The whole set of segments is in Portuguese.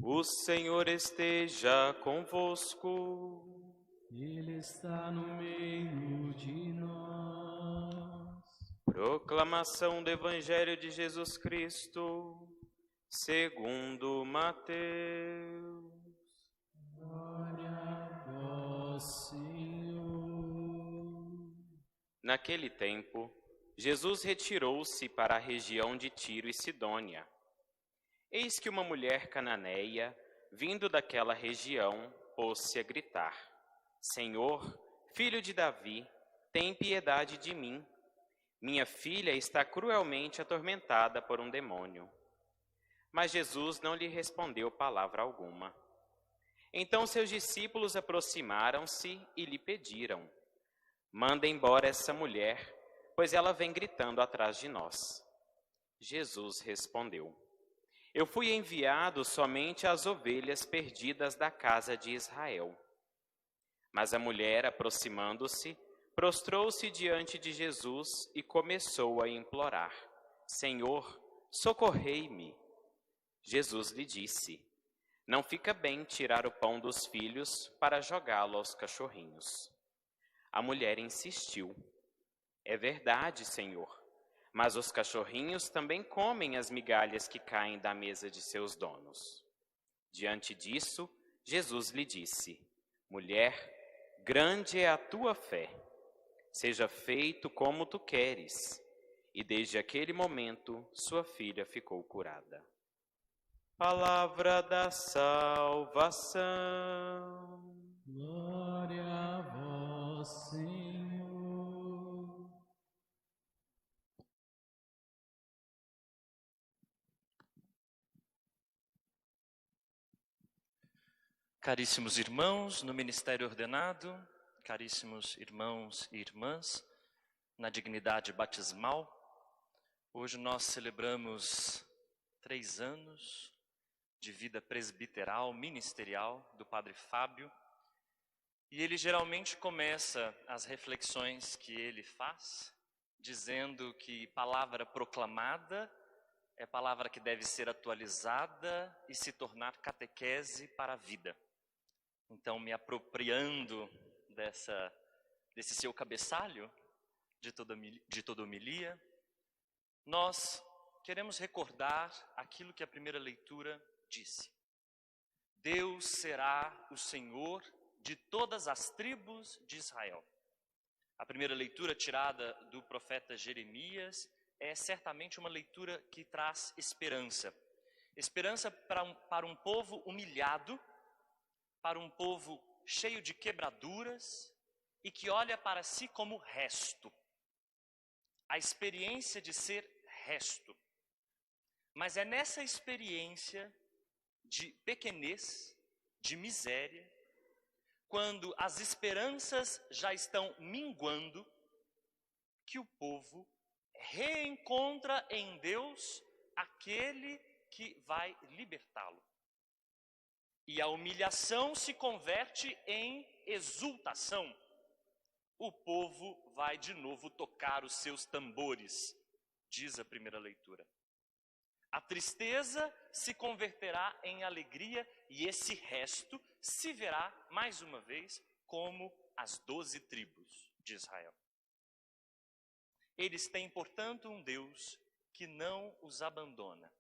O Senhor esteja convosco. Ele está no meio de nós. Proclamação do Evangelho de Jesus Cristo, segundo Mateus. Glória a vós, Senhor. Naquele tempo, Jesus retirou-se para a região de Tiro e Sidônia. Eis que uma mulher cananeia, vindo daquela região, pôs-se a gritar: Senhor, filho de Davi, tem piedade de mim. Minha filha está cruelmente atormentada por um demônio. Mas Jesus não lhe respondeu palavra alguma. Então seus discípulos aproximaram-se e lhe pediram: Manda embora essa mulher, pois ela vem gritando atrás de nós. Jesus respondeu: Eu fui enviado somente às ovelhas perdidas da casa de Israel. Mas a mulher, aproximando-se, prostrou-se diante de Jesus e começou a implorar: Senhor, socorrei-me. Jesus lhe disse: Não fica bem tirar o pão dos filhos para jogá-lo aos cachorrinhos. A mulher insistiu: É verdade, Senhor, mas os cachorrinhos também comem as migalhas que caem da mesa de seus donos. Diante disso, Jesus lhe disse: Mulher, grande é a tua fé. Seja feito como tu queres. E desde aquele momento, sua filha ficou curada. Palavra da salvação. Glória a vós, Senhor. Caríssimos irmãos no ministério ordenado, caríssimos irmãos e irmãs na dignidade batismal, hoje nós celebramos 3 anos de vida presbiteral, ministerial do Padre Fábio, e ele geralmente começa as reflexões que ele faz dizendo que palavra proclamada é palavra que deve ser atualizada e se tornar catequese para a vida. Então, me apropriando desse seu cabeçalho de toda homilia, nós queremos recordar aquilo que a primeira leitura disse. Deus será o Senhor de todas as tribos de Israel. A primeira leitura tirada do profeta Jeremias é certamente uma leitura que traz esperança. Esperança para um povo humilhado, para um povo cheio de quebraduras e que olha para si como resto. A experiência de ser resto. Mas é nessa experiência de pequenez, de miséria, quando as esperanças já estão minguando, que o povo reencontra em Deus aquele que vai libertá-lo. E a humilhação se converte em exultação. O povo vai de novo tocar os seus tambores, diz a primeira leitura. A tristeza se converterá em alegria e esse resto se verá, mais uma vez, como as 12 tribos de Israel. Eles têm, portanto, um Deus que não os abandona.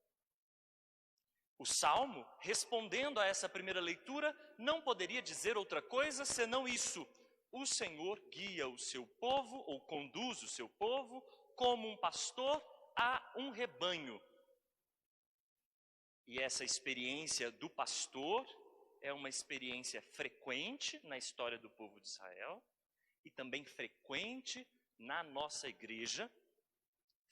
O Salmo, respondendo a essa primeira leitura, não poderia dizer outra coisa senão isso. O Senhor guia o seu povo, ou conduz o seu povo, como um pastor a um rebanho. E essa experiência do pastor é uma experiência frequente na história do povo de Israel e também frequente na nossa igreja,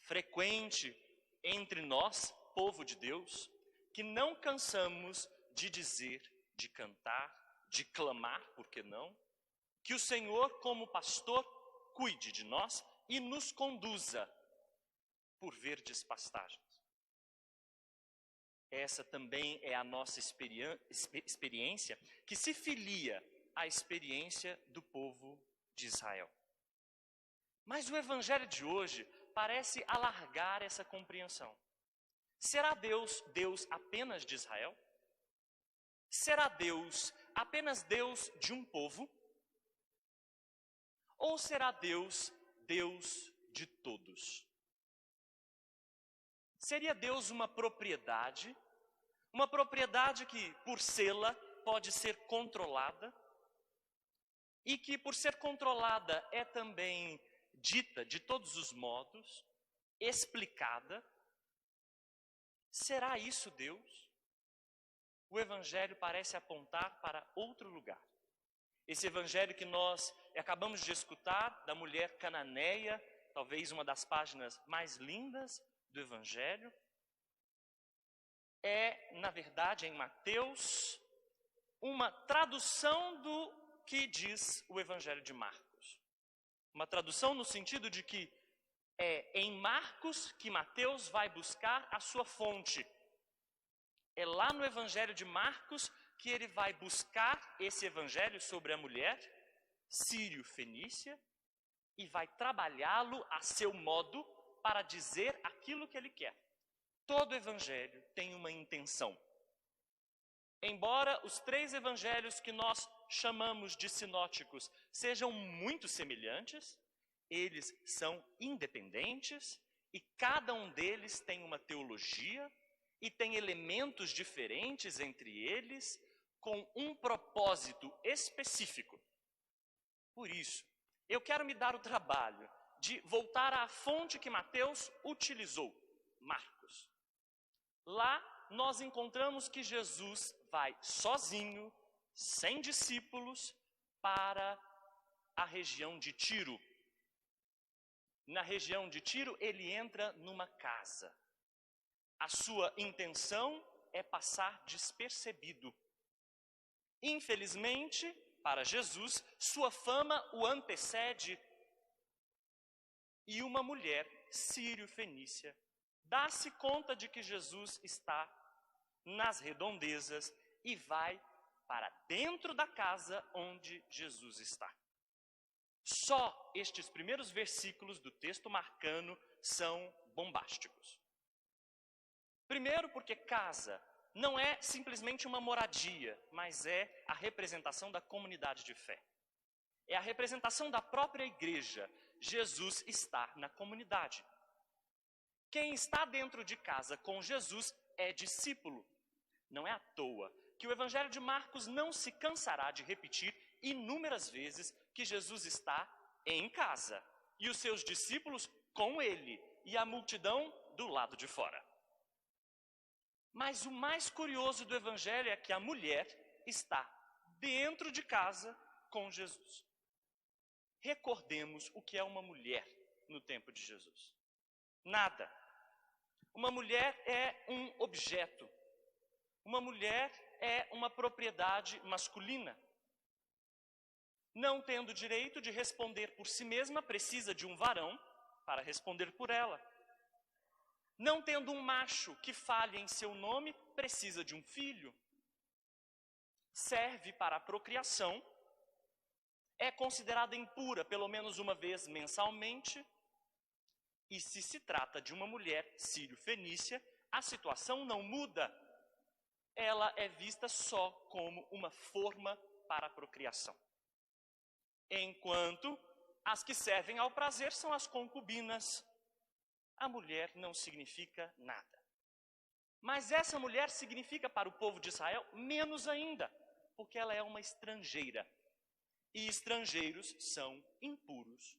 frequente entre nós, povo de Deus, que não cansamos de dizer, de cantar, de clamar, por que não? Que o Senhor, como pastor, cuide de nós e nos conduza por verdes pastagens. Essa também é a nossa experiência que se filia à experiência do povo de Israel. Mas o evangelho de hoje parece alargar essa compreensão. Será Deus apenas de Israel? Será Deus apenas Deus de um povo? Ou será Deus Deus de todos? Seria Deus uma propriedade que, por sê-la, pode ser controlada, e que, por ser controlada, é também dita de todos os modos, explicada? Será isso Deus? O Evangelho parece apontar para outro lugar. Esse Evangelho que nós acabamos de escutar, da mulher cananeia, talvez uma das páginas mais lindas do Evangelho, é, na verdade, em Mateus, uma tradução do que diz o Evangelho de Marcos. Uma tradução no sentido de que é em Marcos que Mateus vai buscar a sua fonte. É lá no Evangelho de Marcos que ele vai buscar esse Evangelho sobre a mulher sírio-fenícia e vai trabalhá-lo a seu modo para dizer aquilo que ele quer. Todo Evangelho tem uma intenção. Embora os 3 evangelhos que nós chamamos de sinóticos sejam muito semelhantes, eles são independentes e cada um deles tem uma teologia e tem elementos diferentes entre eles com um propósito específico. Por isso, eu quero me dar o trabalho de voltar à fonte que Mateus utilizou, Marcos. Lá nós encontramos que Jesus vai sozinho, sem discípulos, para a região de Tiro. Na região de Tiro, ele entra numa casa. A sua intenção é passar despercebido. Infelizmente, para Jesus, sua fama o antecede. E uma mulher sírio-fenícia dá-se conta de que Jesus está nas redondezas e vai para dentro da casa onde Jesus está. Só estes primeiros versículos do texto marcano são bombásticos. Primeiro, porque casa não é simplesmente uma moradia, mas é a representação da comunidade de fé. É a representação da própria igreja. Jesus está na comunidade. Quem está dentro de casa com Jesus é discípulo. Não é à toa que o Evangelho de Marcos não se cansará de repetir inúmeras vezes que Jesus está em casa e os seus discípulos com ele e a multidão do lado de fora. Mas o mais curioso do Evangelho é que a mulher está dentro de casa com Jesus. Recordemos o que é uma mulher no tempo de Jesus. Nada. Uma mulher é um objeto. Uma mulher é uma propriedade masculina. Não tendo direito de responder por si mesma, precisa de um varão para responder por ela. Não tendo um macho que fale em seu nome, precisa de um filho. Serve para a procriação. É considerada impura pelo menos uma vez mensalmente. E se trata de uma mulher sírio-fenícia, a situação não muda. Ela é vista só como uma forma para a procriação. Enquanto as que servem ao prazer são as concubinas. A mulher não significa nada. Mas essa mulher significa para o povo de Israel menos ainda, porque ela é uma estrangeira. E estrangeiros são impuros.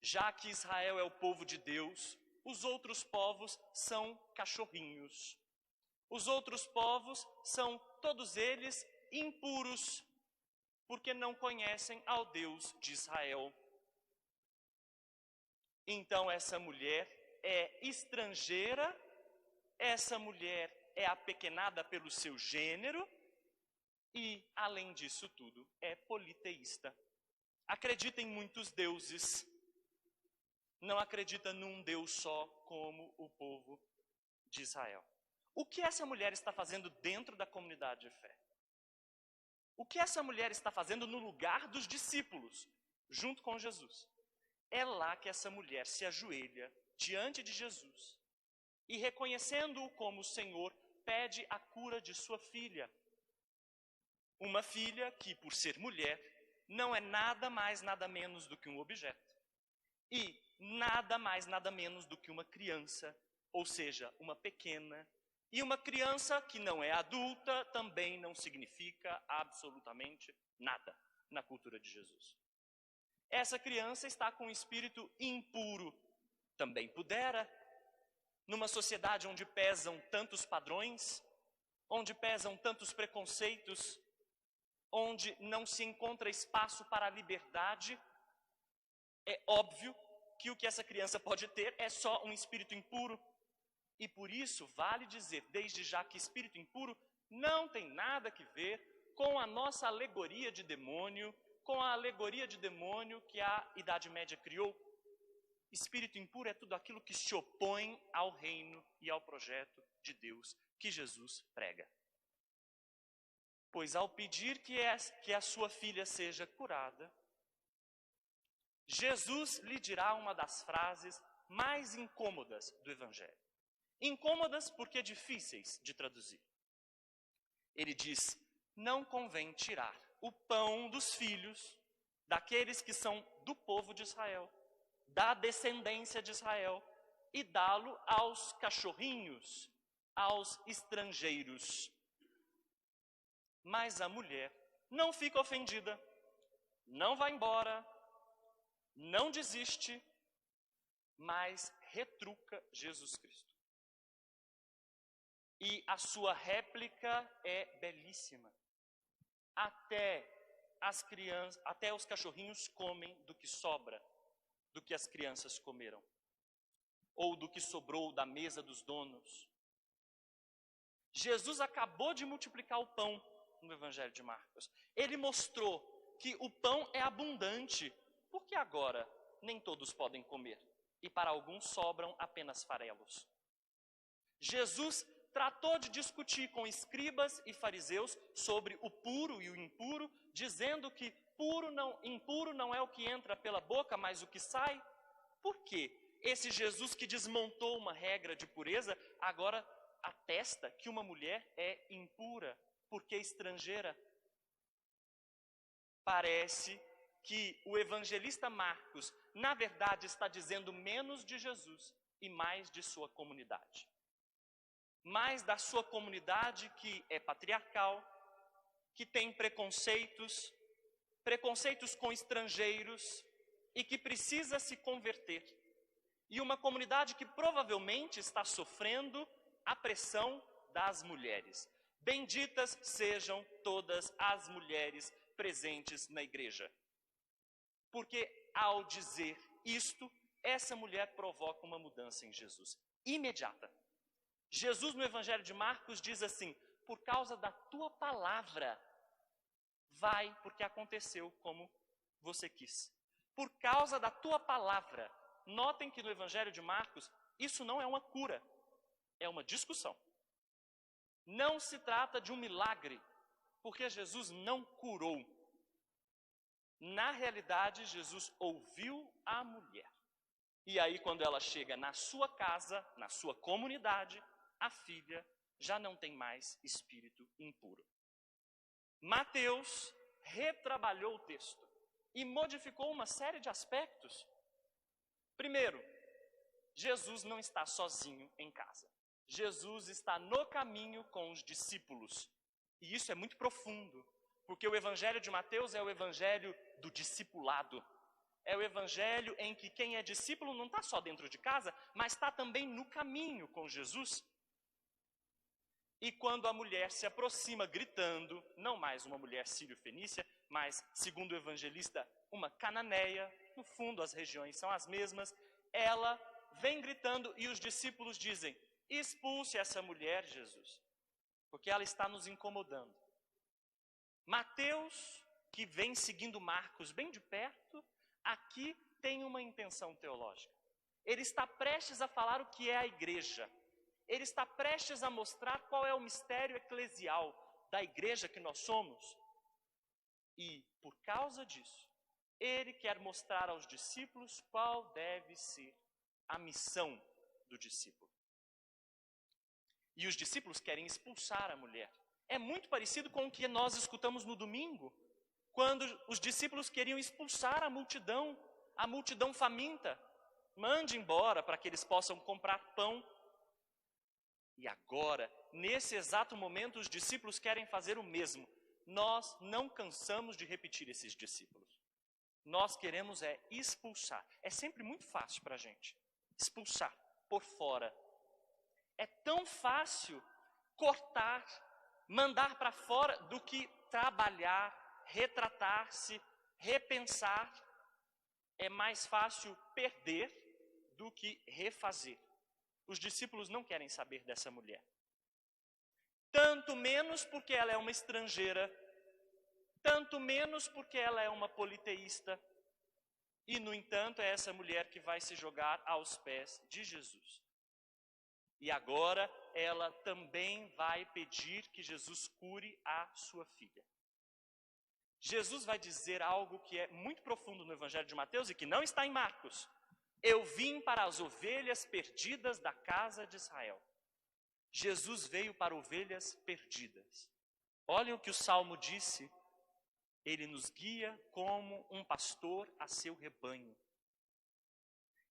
Já que Israel é o povo de Deus, os outros povos são cachorrinhos. Os outros povos são todos eles impuros, porque não conhecem ao Deus de Israel. Então essa mulher é estrangeira, essa mulher é apequenada pelo seu gênero e, além disso tudo, é politeísta. Acredita em muitos deuses, não acredita num Deus só como o povo de Israel. O que essa mulher está fazendo dentro da comunidade de fé? O que essa mulher está fazendo no lugar dos discípulos, junto com Jesus? É lá que essa mulher se ajoelha diante de Jesus e, reconhecendo-o como Senhor, pede a cura de sua filha. Uma filha que, por ser mulher, não é nada mais, nada menos do que um objeto. E nada mais, nada menos do que uma criança, ou seja, uma pequena. E uma criança que não é adulta também não significa absolutamente nada na cultura de Jesus. Essa criança está com um espírito impuro. Também pudera, numa sociedade onde pesam tantos padrões, onde pesam tantos preconceitos, onde não se encontra espaço para a liberdade, é óbvio que o que essa criança pode ter é só um espírito impuro. E por isso vale dizer, desde já, que espírito impuro não tem nada a ver com a nossa alegoria de demônio, com a alegoria de demônio que a Idade Média criou. Espírito impuro é tudo aquilo que se opõe ao reino e ao projeto de Deus que Jesus prega. Pois ao pedir que a sua filha seja curada, Jesus lhe dirá uma das frases mais incômodas do Evangelho. Incômodas porque difíceis de traduzir. Ele diz: não convém tirar o pão dos filhos, daqueles que são do povo de Israel, da descendência de Israel, e dá-lo aos cachorrinhos, aos estrangeiros. Mas a mulher não fica ofendida, não vai embora, não desiste, mas retruca Jesus Cristo. E a sua réplica é belíssima. Até os cachorrinhos comem do que sobra, do que as crianças comeram, ou do que sobrou da mesa dos donos. Jesus acabou de multiplicar o pão no Evangelho de Marcos. Ele mostrou que o pão é abundante, porque agora nem todos podem comer, e para alguns sobram apenas farelos. Jesus tratou de discutir com escribas e fariseus sobre o puro e o impuro, dizendo que impuro não é o que entra pela boca, mas o que sai. Por quê? Esse Jesus que desmontou uma regra de pureza, agora atesta que uma mulher é impura, porque estrangeira. Parece que o evangelista Marcos, na verdade, está dizendo menos de Jesus e mais de sua comunidade. Mais da sua comunidade que é patriarcal, que tem preconceitos com estrangeiros e que precisa se converter. E uma comunidade que provavelmente está sofrendo a pressão das mulheres. Benditas sejam todas as mulheres presentes na igreja. Porque ao dizer isto, essa mulher provoca uma mudança em Jesus, imediata. Jesus no Evangelho de Marcos diz assim: por causa da tua palavra, vai, porque aconteceu como você quis. Por causa da tua palavra. Notem que no Evangelho de Marcos, isso não é uma cura, é uma discussão. Não se trata de um milagre, porque Jesus não curou. Na realidade, Jesus ouviu a mulher. E aí, quando ela chega na sua casa, na sua comunidade, a filha já não tem mais espírito impuro. Mateus retrabalhou o texto e modificou uma série de aspectos. Primeiro, Jesus não está sozinho em casa. Jesus está no caminho com os discípulos. E isso é muito profundo, porque o Evangelho de Mateus é o Evangelho do discipulado. É o Evangelho em que quem é discípulo não está só dentro de casa, mas está também no caminho com Jesus. E quando a mulher se aproxima gritando, não mais uma mulher sírio-fenícia, mas, segundo o evangelista, uma cananeia, no fundo as regiões são as mesmas, ela vem gritando e os discípulos dizem: expulse essa mulher, Jesus, porque ela está nos incomodando. Mateus, que vem seguindo Marcos bem de perto, aqui tem uma intenção teológica. Ele está prestes a falar o que é a igreja. Ele está prestes a mostrar qual é o mistério eclesial da igreja que nós somos. E, por causa disso, ele quer mostrar aos discípulos qual deve ser a missão do discípulo. E os discípulos querem expulsar a mulher. é muito parecido com o que nós escutamos no domingo, quando os discípulos queriam expulsar a multidão faminta. Mande embora para que eles possam comprar pão. E agora, nesse exato momento, os discípulos querem fazer o mesmo. Nós não cansamos de repetir esses discípulos. Nós queremos expulsar. É sempre muito fácil para a gente expulsar por fora. É tão fácil cortar, mandar para fora do que trabalhar, retratar-se, repensar. É mais fácil perder do que refazer. Os discípulos não querem saber dessa mulher. Tanto menos porque ela é uma estrangeira, tanto menos porque ela é uma politeísta. E, no entanto, é essa mulher que vai se jogar aos pés de Jesus. E agora ela também vai pedir que Jesus cure a sua filha. Jesus vai dizer algo que é muito profundo no Evangelho de Mateus e que não está em Marcos. Eu vim para as ovelhas perdidas da casa de Israel. Jesus veio para ovelhas perdidas. Olhem o que o Salmo disse. Ele nos guia como um pastor a seu rebanho.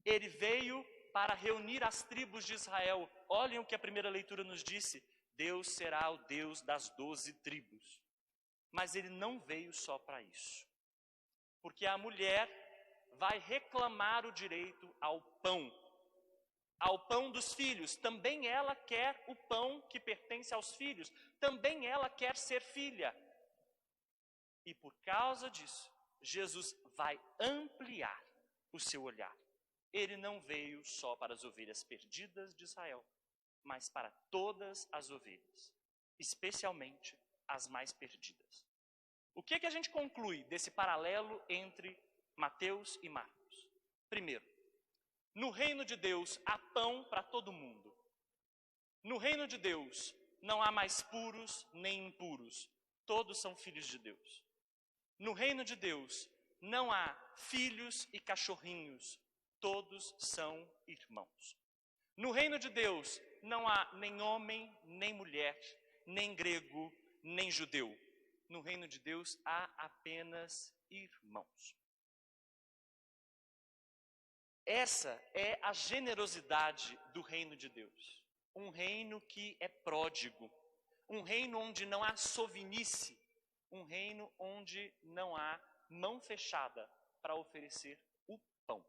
Ele veio para reunir as tribos de Israel. Olhem o que a primeira leitura nos disse. Deus será o Deus das 12 tribos. Mas ele não veio só para isso. Porque a mulher vai reclamar o direito ao pão dos filhos. Também ela quer o pão que pertence aos filhos. Também ela quer ser filha. E por causa disso, Jesus vai ampliar o seu olhar. Ele não veio só para as ovelhas perdidas de Israel, mas para todas as ovelhas, especialmente as mais perdidas. O que a gente conclui desse paralelo entre Mateus e Marcos? Primeiro, no reino de Deus há pão para todo mundo. No reino de Deus não há mais puros nem impuros. Todos são filhos de Deus. No reino de Deus não há filhos e cachorrinhos. Todos são irmãos. No reino de Deus não há nem homem, nem mulher, nem grego, nem judeu. No reino de Deus há apenas irmãos. Essa é a generosidade do reino de Deus. Um reino que é pródigo. Um reino onde não há sovinice. Um reino onde não há mão fechada para oferecer o pão.